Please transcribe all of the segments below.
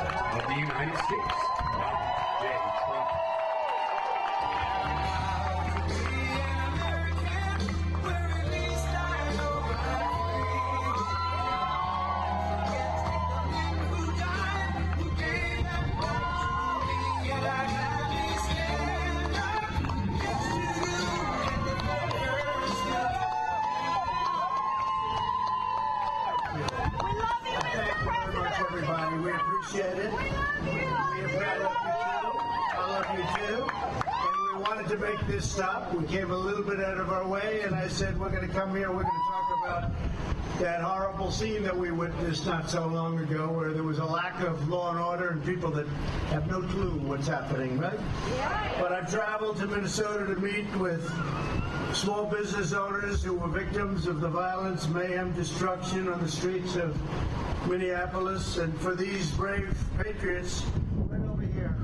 of the United States, Donald J. Trump. Everybody, we appreciate it. We I love you too. And we wanted to make this stop. We came a little bit out of our way, and I said we're going to come here. We're going to talk about that horrible scene that we witnessed not so long ago, where there was a lack of law and order and people that have no clue what's happening, right? But I've traveled to Minnesota to meet with small business owners who were victims of the violence, mayhem, destruction on the streets of Minneapolis. And for these brave patriots, right over here,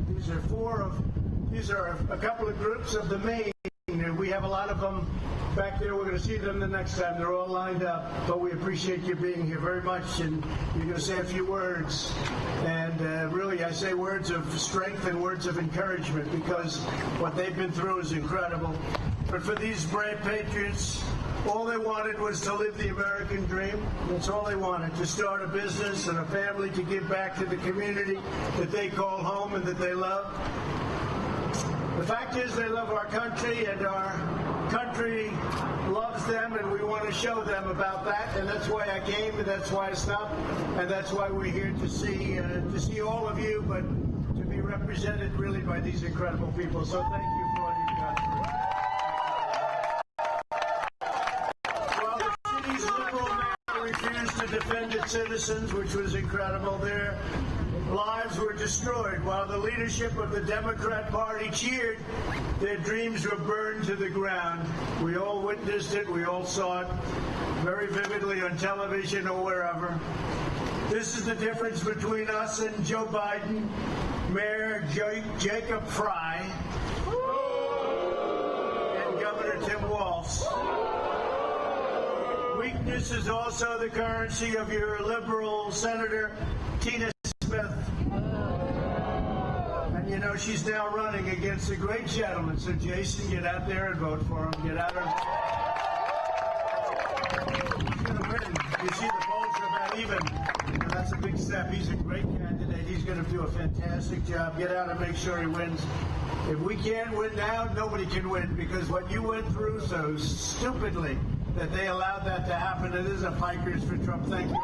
these are a couple of groups of the Maine, and we have a lot of them back there. We're going to see them the next time. They're all lined up, but we appreciate you being here very much, and you're going to say a few words. And really, I say words of strength and words of encouragement, because what they've been through is incredible. But for these brave patriots, all they wanted was to live the American dream. That's all they wanted, to start a business and a family, to give back to the community that they call home and that they love. The fact is, they love our country, and our country loves them, and we want to show them about that. And that's why I came, and that's why I stopped, and that's why we're here to see all of you, but to be represented really by these incredible people. So thank you for all you've done. While the city's liberal mayor refused to defend its citizens, which was incredible, their lives were destroyed. While the leadership of the Democrat Party cheered, their dreams were burned to the ground. We all witnessed it. We all saw it very vividly on television or wherever. This is the difference between us and Joe Biden, Mayor Jacob Fry, and Governor Tim Walz. Weakness is also the currency of your liberal Senator Tina Smith. And you know, she's now running against a great gentleman. So Jason, get out there and vote for him. Get out of He's going to win. You see the polls are about even. And that's a big step. He's a great candidate. He's going to do a fantastic job. Get out and make sure he wins. If we can't win now, nobody can win, because what you went through so stupidly that they allowed that to happen. It is a Pikers for Trump. Thank you.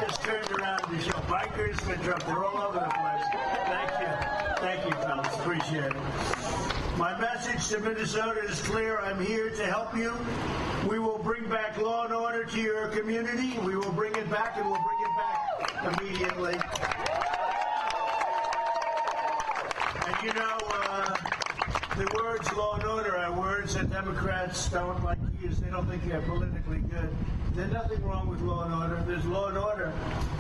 Just turned around to show Bikers for Trump. They're all over the place. Thank you. Thank you, fellas. Appreciate it. My message to Minnesota is clear. I'm here to help you. We will bring back law and order to your community. We will bring it back, and we'll bring it back immediately. And you know, the words law and order are words that Democrats don't like to use. They don't think they're politically good. There's nothing wrong with law and order. There's law and order,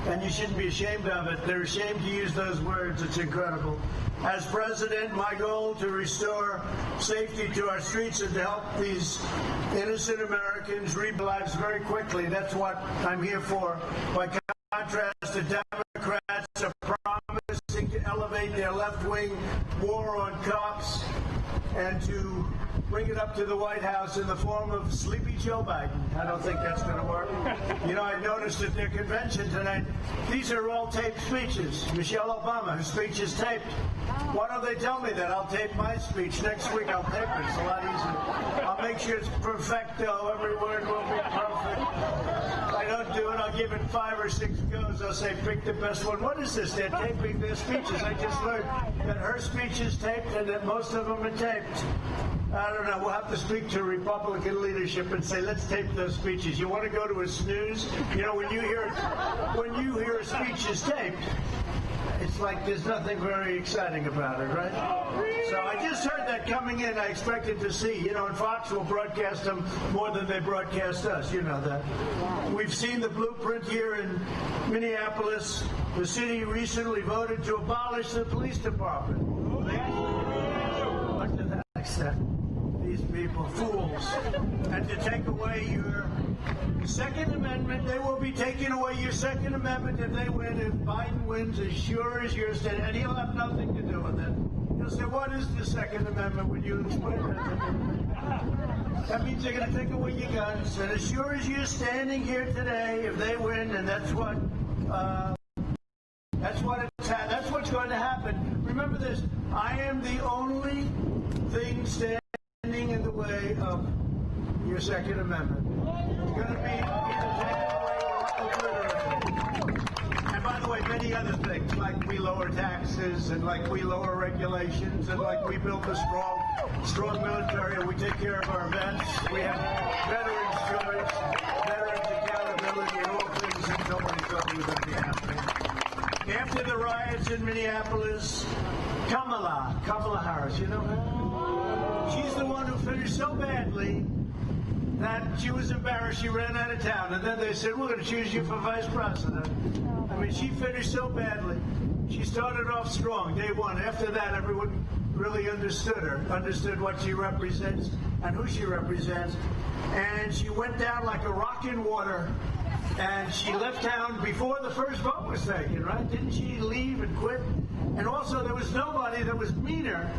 and you shouldn't be ashamed of it. They're ashamed to use those words. It's incredible. As president, my goal to restore safety to our streets and to help these innocent Americans rebuild lives very quickly. That's what I'm here for. By contrast, the Democrats are promising to elevate their left-wing war on cops and to bring it up to the White House in the form of Sleepy Joe Biden. I don't think that's going to work. You know, I noticed at their convention tonight, these are all taped speeches. Michelle Obama, her speech is taped. Why don't they tell me that? I'll tape my speech. Next week I'll tape it. It's a lot easier. I'll make sure it's perfecto. Every word will be perfect. If I don't do it, I'll give it 5 or 6 goes. I'll say, pick the best one. What is this? They're taping their speeches. I just learned that her speech is taped and that most of them are taped. I don't know. We'll have to speak to Republican leadership and say, let's tape those speeches. You want to go to a snooze? You know, when you hear a speech is taped, it's like there's nothing very exciting about it, right? So I just heard that coming in. I expected to see, you know, and Fox will broadcast them more than they broadcast us. You know that. We've seen the blueprint here in Minneapolis. The city recently voted to abolish the police department. What to that extent? These people, fools. And to take away your The Second Amendment, they will be taking away your Second Amendment if they win, if Biden wins, as sure as you're standing, and he'll have nothing to do with it. He'll say, what is the Second Amendment? Would you explain that to me? That means they're going to take away your guns, and as sure as you're standing here today, if they win, and that's what's going to happen. Remember this, I am the only thing standing in the way of your Second Amendment. It's going to be either taken away or obliterated. And by the way, many other things, like we lower taxes, and like we lower regulations, and like we build a strong military, and we take care of our vets. We have veterans' choice, veterans' accountability, and all things that nobody thought was going to be happening. After the riots in Minneapolis, Kamala Harris, you know her? She's the one who finished so badly that she was embarrassed. She ran out of town. And then they said, we're going to choose you for vice president. I mean, she finished so badly. She started off strong, day one. After that, everyone really understood her, understood what she represents and who she represents. And she went down like a rock in water. And she left town before the first vote was taken, right? Didn't she leave and quit? And also, there was nobody that was meaner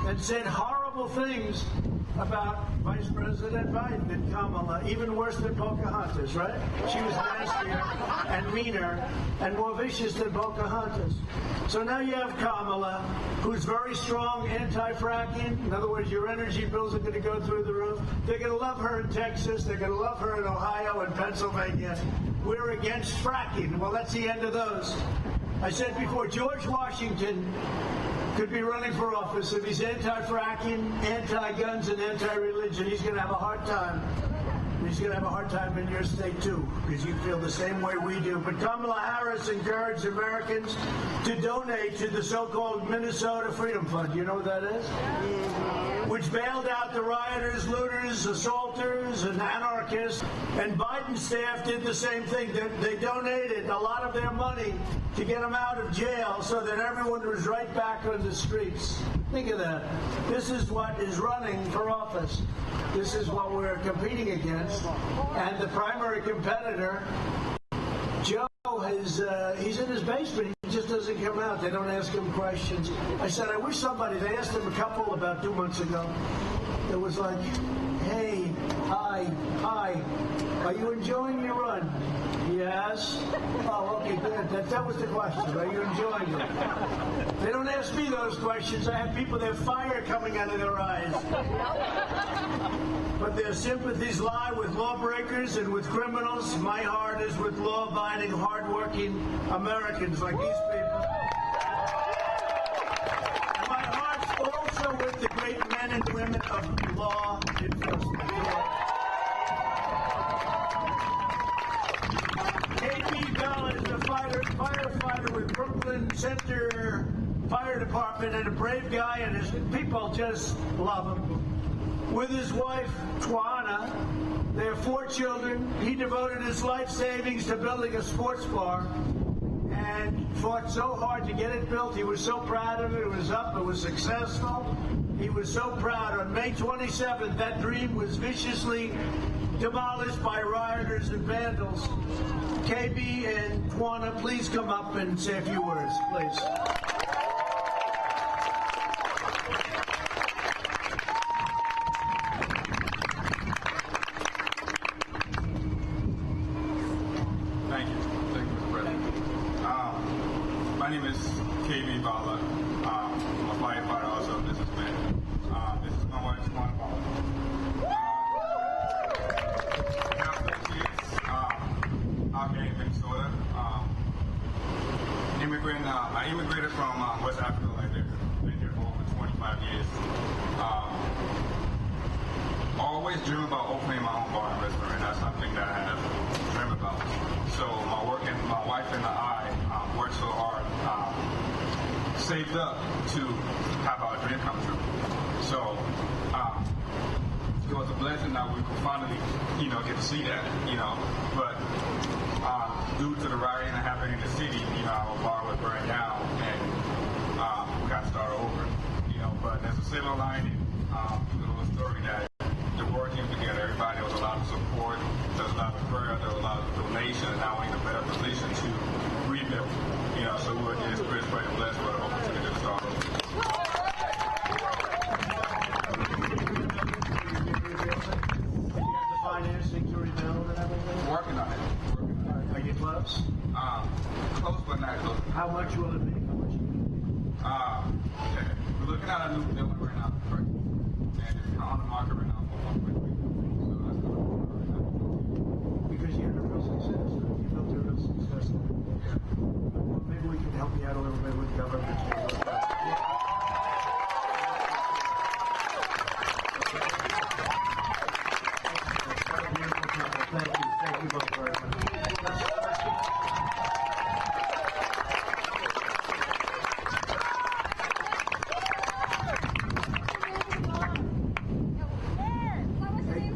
and said horrible things about Vice President Biden than Kamala, even worse than Pocahontas, right? She was nastier and meaner and more vicious than Pocahontas. So now you have Kamala, who's very strong anti-fracking. In other words, your energy bills are going to go through the roof. They're going to love her in Texas. They're going to love her in Ohio and Pennsylvania. We're against fracking. Well, that's the end of those. I said before, George Washington could be running for office. If he's anti-fracking, anti-guns, and anti-religion, he's going to have a hard time. He's going to have a hard time in your state, too, because you feel the same way we do. But Kamala Harris encouraged Americans to donate to the so-called Minnesota Freedom Fund. You know what that is? Which bailed out the rioters, looters, assaulters, and anarchists. And Biden's staff did the same thing. They donated a lot of their money to get them out of jail so that everyone was right back on the streets. Think of that. This is what is running for office. This is what we're competing against. And the primary competitor, Joe, he's in his basement. He just doesn't come out. They don't ask him questions. I said, I wish somebody, they asked him a couple about 2 months ago. It was like, hey, hi, are you enjoying your run? Yes. Oh, okay, good. That was the question. Are you enjoying it? They don't ask me those questions. I have people, their fire coming out of their eyes. But their sympathies lie with lawbreakers and with criminals. My heart is with law-abiding, hard-working Americans like these people. And my heart's also with the great men and women of law enforcement. KB Bell is a firefighter with Brooklyn Center Fire Department and a brave guy, and his people just love him. With his wife, Twana, they have 4 children. He devoted his life savings to building a sports bar and fought so hard to get it built. He was so proud of it. It was up. It was successful. He was so proud. On May 27th, that dream was viciously demolished by rioters and vandals. KB and Twana, please come up and say a few words, please. Thank you, Mr. President. My name is KB Bala. I'm a firefighter, also a businessman. This is my wife, Twana Bala. I have 6 kids out here in Minnesota. I immigrated from West Africa, like been here for over 25 years. Always dream about opening my own bar and restaurant. That's something that I have dreamed about. So my wife and I worked so hard, saved up to have our dream come true. So it was a blessing that we could finally, get to see that, But due to the rioting that happened in the city, our bar was burned down, and we got to start over, But there's a silver lining to the little story that they're working together. Everybody, there was a lot of support. at those. How much will it be? How much? We're looking at a new building right now, right? And it's on the market right now for 1.3. So that's what we're doing right now. Because you had a real success. You built a real success. Yeah. Well, maybe we can help you out a little bit with government. Thank you. Thank you both very much.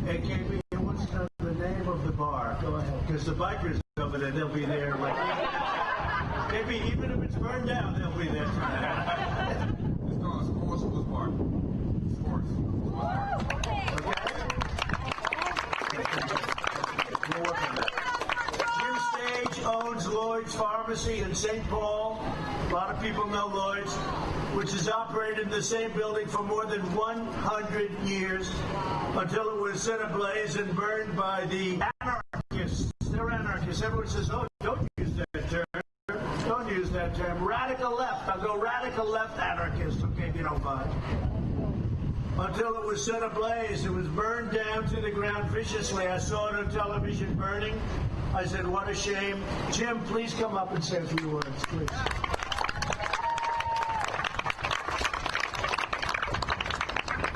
Hey, KB, what's the name of the bar? Go ahead. Because the bikers over there, they'll be there. Like, maybe even if it's burned down, they'll be there tonight. It's called Sports Bar. Sports Bar. We'll work on that. Jim Stage owns Lloyd's Pharmacy in St. Paul. A lot of people know Lloyd's, which has operated in the same building for more than 100 years until it was set ablaze and burned by the anarchists. They're anarchists. Everyone says, oh, don't use that term. Don't use that term. Radical left. I'll go radical left anarchist, okay, if you don't mind. Until it was set ablaze. It was burned down to the ground viciously. I saw it on television burning. I said, what a shame. Jim, please come up and say a few words, please.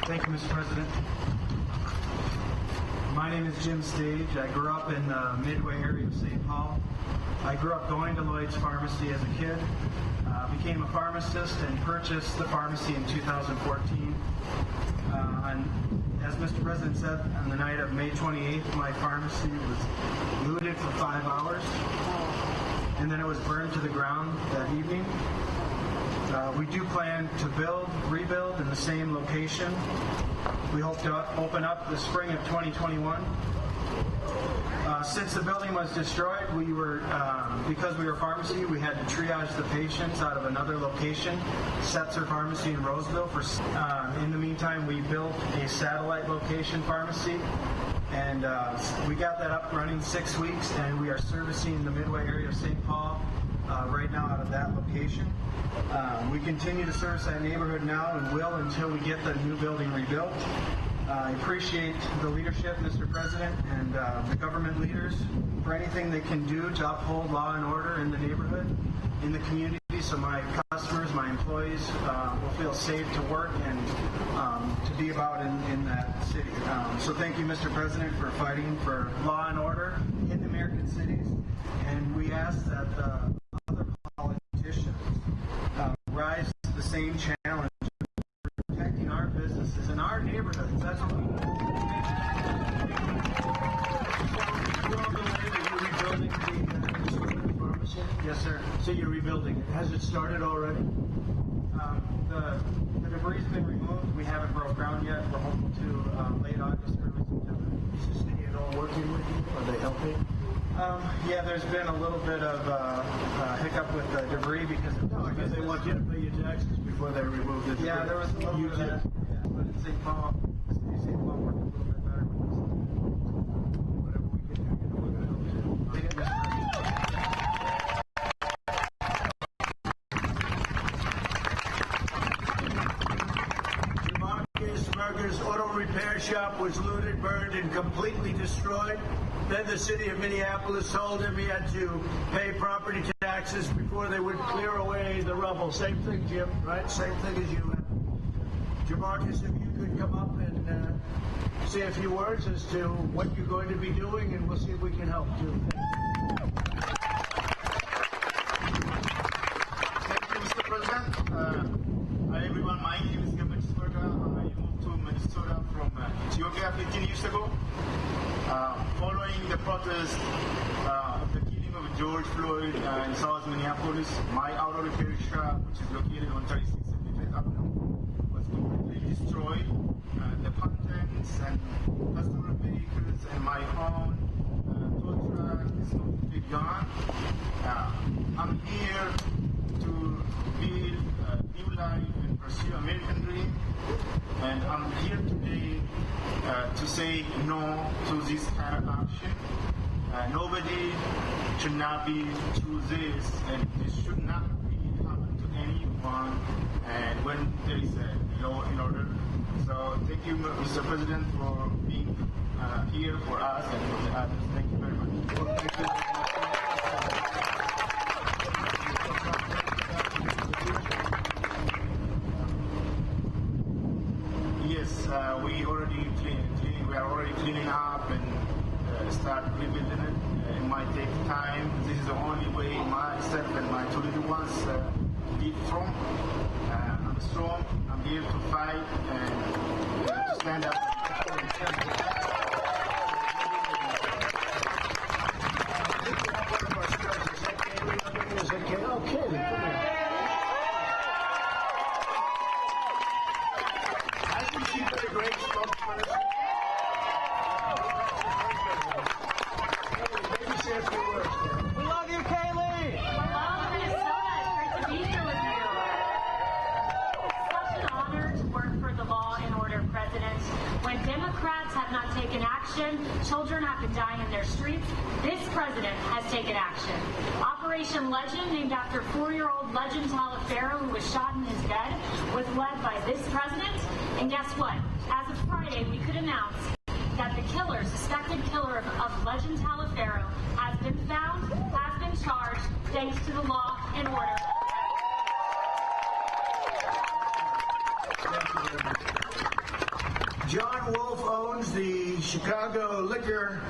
Thank you, Mr. President. My name is Jim Stage. I grew up in the Midway area of St. Paul. I grew up going to Lloyd's Pharmacy as a kid, became a pharmacist, and purchased the pharmacy in 2014. As Mr. President said, on the night of May 28th, my pharmacy was looted for 5 hours, and then it was burned to the ground that evening. We do plan to rebuild in the same location. We hope to open up the spring of 2021. Since the building was destroyed, because we were a pharmacy, we had to triage the patients out of another location, Setzer Pharmacy in Roseville. In the meantime, we built a satellite location pharmacy, and we got that up running 6 weeks, and we are servicing the Midway area of St. Paul right now out of that location. We continue to service that neighborhood now and will until we get the new building rebuilt. I appreciate the leadership, Mr. President, and the government leaders for anything they can do to uphold law and order in the neighborhood, in the community, so my customers, my employees will feel safe to work and to be about in that city. So thank you, Mr. President, for fighting for law and order in the American cities, and we ask that other politicians rise to the same challenge of protecting our businesses in our neighborhoods. That's what we need. You're rebuilding the pharmacy? Yes, sir. So you're rebuilding it. Has it started already? The debris has been removed. We haven't broke ground yet. We're hopeful to late August, early September. Is the city at all working with you? Are they helping? Yeah, there's been a little bit of hiccup with the debris because They want you to pay your taxes before they remove the debris. Yeah, there was a little bit of that. Yeah, but in St. Paul, the city of St. Paul worked a little bit better with this. Whatever we can do, we're going to help too. Jamarcus Berger's auto repair shop was looted, burned, and completely destroyed. Then the city of Minneapolis told him he had to pay property taxes before they would clear away the rubble. Same thing, Jim, right? Same thing as you. Jamarcus, if you could come up and say a few words as to what you're going to be doing, and we'll see if we can help too. Thank you, Mr. President. Hi, everyone. My name is Gabriel Berger. I moved to Minnesota from Ethiopia 15 years ago. Following the protest of the killing of George Floyd in South Minneapolis, my auto repair shop, which is located on 3675 Avenue, was completely destroyed. The contents and customer vehicles and my own tow truck is completely gone. I'm here to build a new life and pursue American dream. And I'm here today to say no to this kind of action. Nobody should not be through this, and this should not be happen to anyone. And when there is a law in order. So thank you, Mr. President, for being here for us and for the others. Thank you very much. Thank you. Yes, we are already cleaning up and start rebuilding it. It might take time. This is the only way myself and my two little ones live from. I'm strong. I'm here to fight and to stand up. When Democrats have not taken action, children have to die in their streets. This president has taken action. Operation Legend, named after 4-year-old Legend Taliaferro, who was shot in his bed, was led by this president. And guess what? As of Friday, we could announce that the killer, suspected killer of Legend Taliaferro, has been found, has been charged, thanks to the law and order. John Wolf owns the Chicago liquor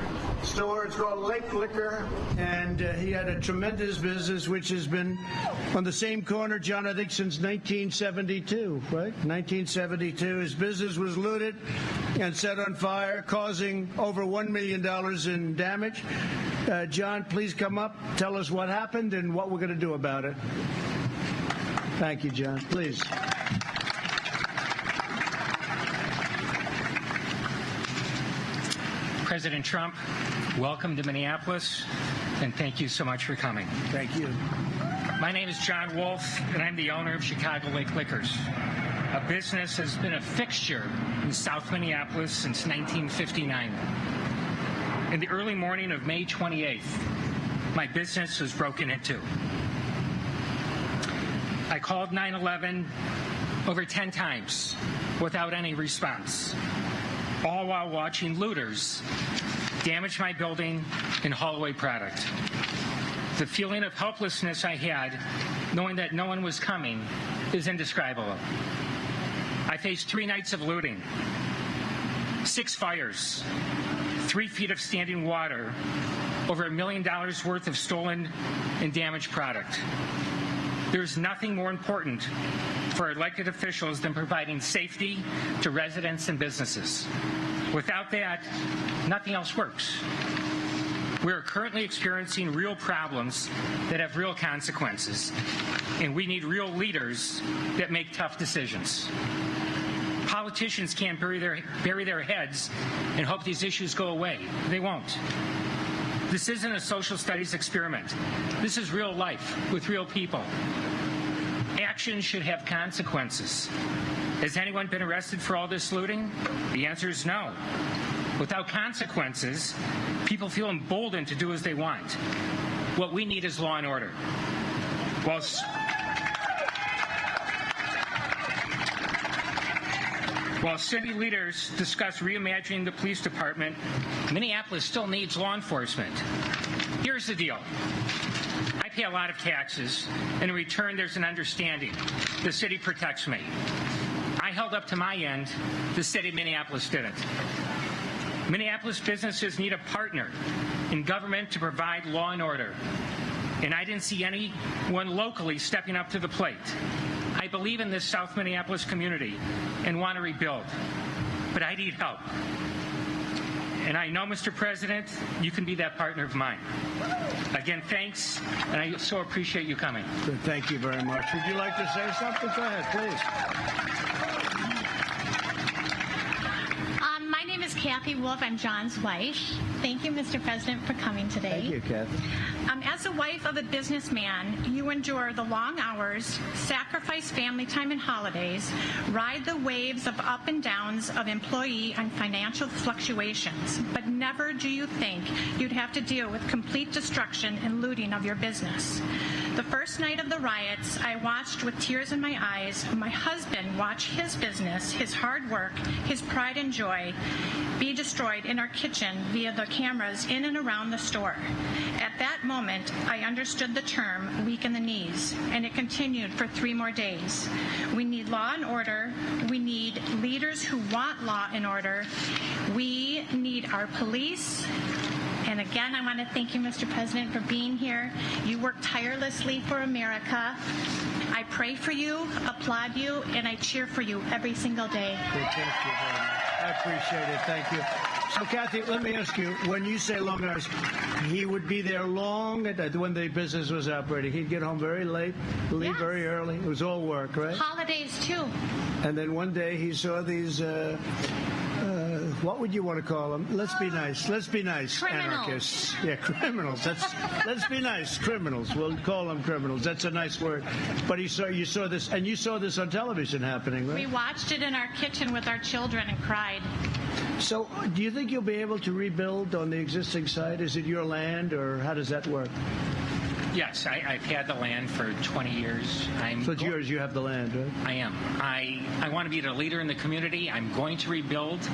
store. It's called Lake Liquor, and he had a tremendous business which has been on the same corner, John, I think since 1972, right? 1972. His business was looted and set on fire, causing over $1 million in damage. John, please come up, tell us what happened and what we're going to do about it. Thank you, John. Please. President Trump, welcome to Minneapolis, and thank you so much for coming. Thank you. My name is John Wolf, and I'm the owner of Chicago Lake Liquors. A business has been a fixture in South Minneapolis since 1959. In the early morning of May 28th, my business was broken into. I called 911 over 10 times without any response, all while watching looters damage my building and haul away product. The feeling of helplessness I had, knowing that no one was coming, is indescribable. I faced 3 nights of looting, 6 fires, 3 feet of standing water, over $1 million worth of stolen and damaged product. There's nothing more important for elected officials than providing safety to residents and businesses. Without that, nothing else works. We are currently experiencing real problems that have real consequences, and we need real leaders that make tough decisions. Politicians can't bury their heads and hope these issues go away. They won't. This isn't a social studies experiment. This is real life with real people. Action should have consequences. Has anyone been arrested for all this looting? The answer is no. Without consequences, people feel emboldened to do as they want. What we need is law and order. While city leaders discuss reimagining the police department, Minneapolis still needs law enforcement. Here's the deal. I pay a lot of taxes, and in return there's an understanding. The city protects me. I held up to my end. The city of Minneapolis didn't. Minneapolis businesses need a partner in government to provide law and order. And I didn't see anyone locally stepping up to the plate. I believe in this South Minneapolis community and want to rebuild. But I need help. And I know, Mr. President, you can be that partner of mine. Again, thanks, and I so appreciate you coming. Good. Thank you very much. Would you like to say something? Go ahead, please. My name is Kat. Kathy Wolf. I'm John's wife. Thank you, Mr. President, for coming today. Thank you, Kathy. As a wife of a businessman, you endure the long hours, sacrifice family time and holidays, ride the waves of up and downs of employee and financial fluctuations, but never do you think you'd have to deal with complete destruction and looting of your business. The first night of the riots, I watched with tears in my eyes my husband watch his business, his hard work, his pride and joy be destroyed in our kitchen via the cameras in and around the store. At that moment, I understood the term weak in the knees, and it continued for 3 more days. We need law and order. We need leaders who want law and order. We need our police. And again, I want to thank you, Mr. President, for being here. You work tirelessly for America. I pray for you, applaud you, and I cheer for you every single day. Thank you very much. I appreciate it. Thank you. So, Kathy, let me ask you, when you say long hours, he would be there long when the business was operating. He'd get home very late, leave very early. It was all work, right? Holidays, too. And then one day he saw these, what would you want to call them? Let's be nice. Let's be nice. Criminals. Anarchists. Yeah, criminals. Let's be nice. Criminals. We'll call them criminals. That's a nice word. But you saw this, and you saw this on television happening, right? We watched it in our kitchen with our children and cried. So, do you think you'll be able to rebuild on the existing site? Is it your land, or how does that work? Yes, I've had the land for 20 years. So it's yours. You have the land, right? I am. I want to be the leader in the community. I'm going to rebuild.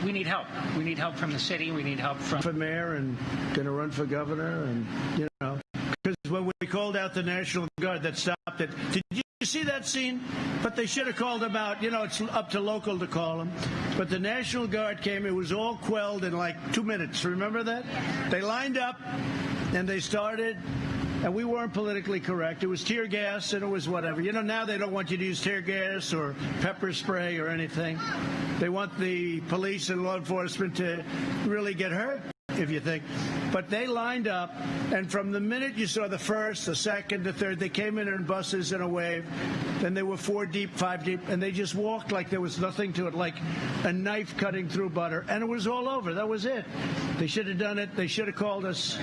We need help. We need help from the city. We need help from... For mayor and going to run for governor, and, you know, because when we called out the National Guard that stopped it, did you see that scene? But they should have called them out. You know, it's up to local to call them. But the National Guard came. It was all quelled in like 2 minutes. Remember that? They lined up, and they started, and we weren't politically correct. It was tear gas, and it was whatever. You know, now they don't want you to use tear gas or pepper spray or anything. They want the police and law enforcement to really get hurt, if you think. But they lined up, and from the minute you saw the first, the second, the third, they came in buses in a wave. Then they were 4 deep, 5 deep, and they just walked like there was nothing to it, like a knife cutting through butter. And it was all over. That was it. They should have done it. They should have called us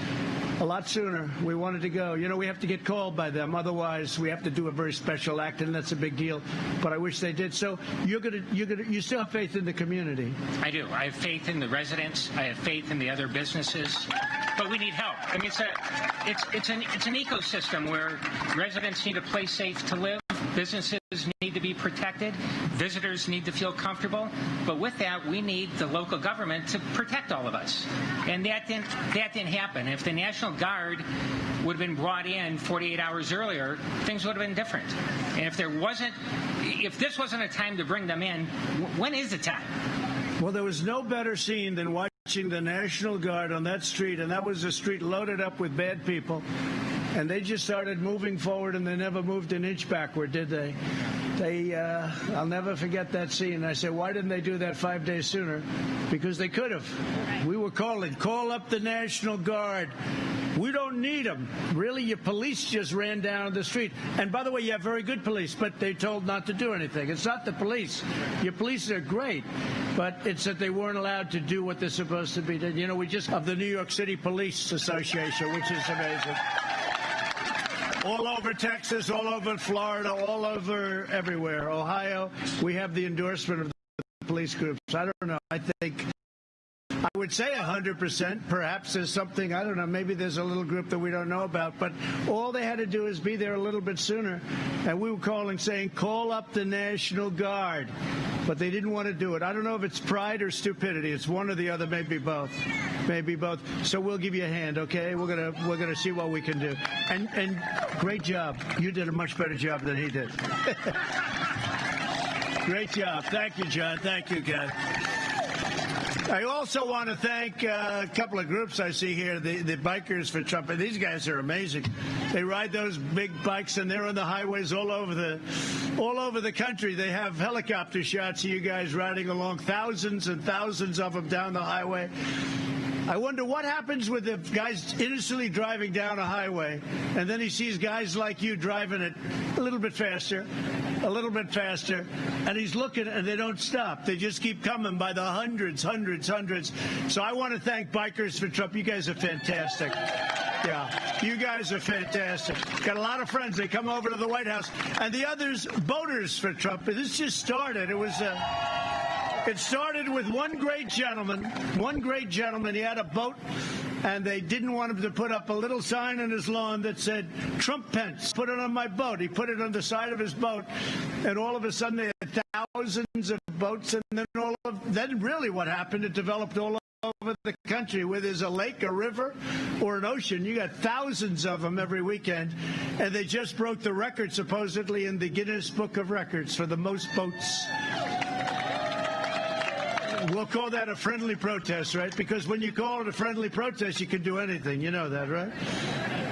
a lot sooner. We wanted to go. You know, we have to get called by them. Otherwise, we have to do a very special act, and that's a big deal. But I wish they did. So you still have faith in the community? I do. I have faith in the residents. I have faith in the other businesses. But we need help. I mean, it's an ecosystem where residents need a place safe to live. Businesses need to be protected. Visitors need to feel comfortable. But with that, we need the local government to protect all of us. And that didn't happen. If the National Guard would have been brought in 48 hours earlier, things would have been different. And if this wasn't a time to bring them in, when is the time? Well, there was no better scene than watching the National Guard on that street, and that was a street loaded up with bad people. And they just started moving forward, and they never moved an inch backward, did they? I'll never forget that scene. I said, why didn't they do that 5 days sooner? Because they could have. We were calling, call up the National Guard. We don't need them. Really, your police just ran down the street. And by the way, you have very good police, but they're told not to do anything. It's not the police. Your police are great, but it's that they weren't allowed to do what they're supposed to be doing. You know, we just have the New York City Police Association, which is amazing. All over Texas, all over Florida, all over everywhere. Ohio, we have the endorsement of the police groups. I don't know. I think I would say 100%. Perhaps there's something, I don't know, maybe there's a little group that we don't know about. But all they had to do is be there a little bit sooner. And we were calling, saying, call up the National Guard. But they didn't want to do it. I don't know if it's pride or stupidity. It's one or the other, maybe both. Maybe both. So we'll give you a hand, okay? We're gonna see what we can do. And great job. You did a much better job than he did. Great job. Thank you, John. Thank you, guys. I also want to thank a couple of groups I see here, the Bikers for Trump. And these guys are amazing. They ride those big bikes, and they're on the highways all over the country. They have helicopter shots of you guys riding along, thousands and thousands of them down the highway. I wonder what happens with the guys innocently driving down a highway, and then he sees guys like you driving it a little bit faster, and he's looking, and they don't stop. They just keep coming by the hundreds. So I want to thank Bikers for Trump. You guys are fantastic. Yeah, you guys are fantastic. Got a lot of friends. They come over to the White House. And the others, voters for Trump. This just started. It started with one great gentleman. He had a boat, and they didn't want him to put up a little sign on his lawn that said, Trump Pence. Put it on my boat. He put it on the side of his boat, and all of a sudden they had thousands of boats, and then really what happened, it developed all over the country. Where there's a lake, a river, or an ocean, you got thousands of them every weekend, and they just broke the record supposedly in the Guinness Book of Records for the most boats. We'll call that a friendly protest, right? Because when you call it a friendly protest, you can do anything. You know that, right?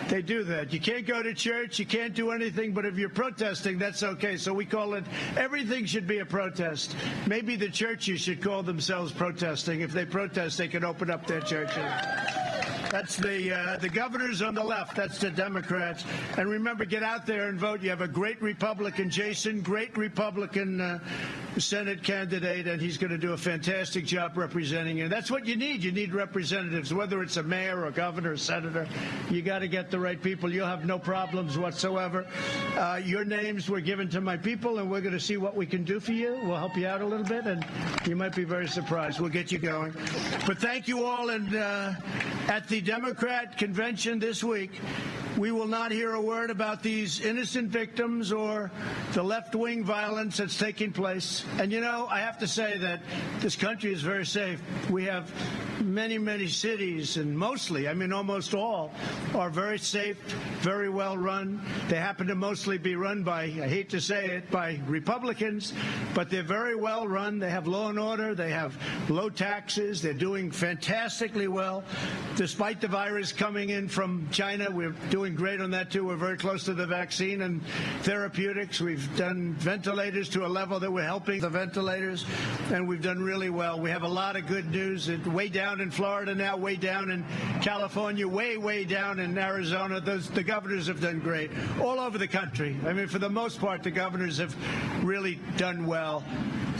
They do that. You can't go to church, you can't do anything, but if you're protesting, that's okay. So we call it, everything should be a protest. Maybe the churches should call themselves protesting. If they protest, they can open up their churches. That's the governors on the left. That's the Democrats. And remember, get out there and vote. You have a great Republican, Jason, great Republican Senate candidate, and he's going to do a fantastic job representing you. That's what you need. You need representatives, whether it's a mayor or a governor or senator. You got to get the right people. You'll have no problems whatsoever. Your names were given to my people, and we're going to see what we can do for you. We'll help you out a little bit, and you might be very surprised. We'll get you going. But thank you all, and at the Democrat convention this week, we will not hear a word about these innocent victims or the left-wing violence that's taking place. And, you know, I have to say that this country is very safe. We have many cities, and mostly, I mean almost all, are very safe, very well run. They happen to mostly be run by, I hate to say it, by Republicans, but they're very well run. They have law and order. They have low taxes. They're doing fantastically well. Despite the virus coming in from China, we're doing great on that, too. We're very close to the vaccine and therapeutics. We've done ventilators to a level that we're helping the ventilators, and we've done really well. We have a lot of good news. Way down in Florida now, way down in California, way down in Arizona. The governors have done great. All over the country. I mean, for the most part, the governors have really done well,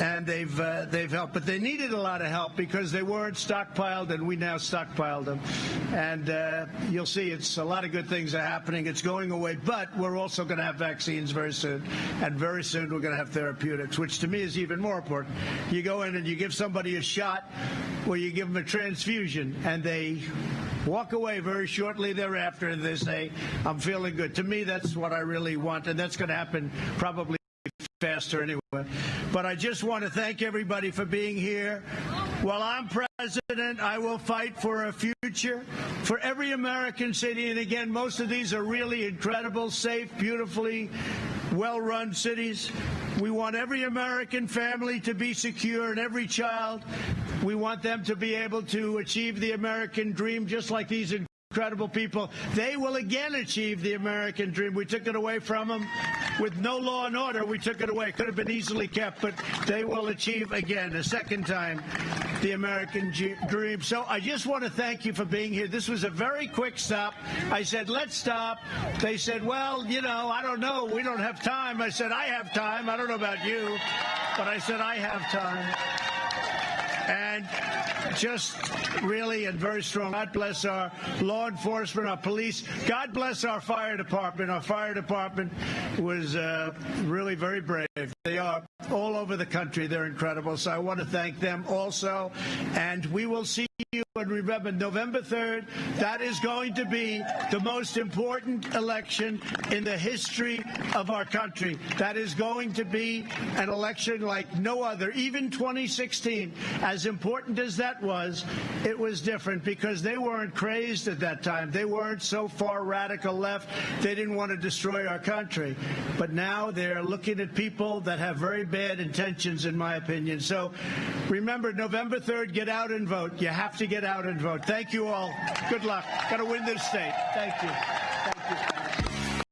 and they've helped. But they needed a lot of help because they weren't stockpiled, and we now stockpiled them. And you'll see it's a lot of good things are happening. It's going away, but we're also going to have vaccines very soon. And very soon we're going to have therapeutics, which to me is even more important. You go in and you give somebody a shot, or you give them a transfusion, and they walk away very shortly thereafter, and they say, I'm feeling good. To me, that's what I really want, and that's going to happen probably faster anyway. But I just want to thank everybody for being here. While I'm president, I will fight for a future for every American city. And again, most of these are really incredible, safe, beautifully well-run cities. We want every American family to be secure, and every child. We want them to be able to achieve the American dream, just like these incredible people. They will again achieve the American dream. We took it away from them with no law and order. We took it away. It could have been easily kept, but they will achieve again, a second time, the American dream. So I just want to thank you for being here. This was a very quick stop. I said, let's stop. They said, well, you know, I don't know. We don't have time. I said, I have time. I don't know about you, but I said, I have time. And just really and very strong. God bless our law enforcement, our police. God bless our fire department. Our fire department was really very brave. They are all over the country. They're incredible. So I want to thank them also. And we will see you. And remember, November 3rd, that is going to be the most important election in the history of our country. That is going to be an election like no other. Even 2016, as important as that was, it was different because they weren't crazed at that time. They weren't so far radical left. They didn't want to destroy our country. But now they're looking at people that have very bad intentions, in my opinion. So remember, November 3rd, get out and vote. You have to get out and vote. Thank you all. Good luck. Got to win this state. Thank you. Thank you.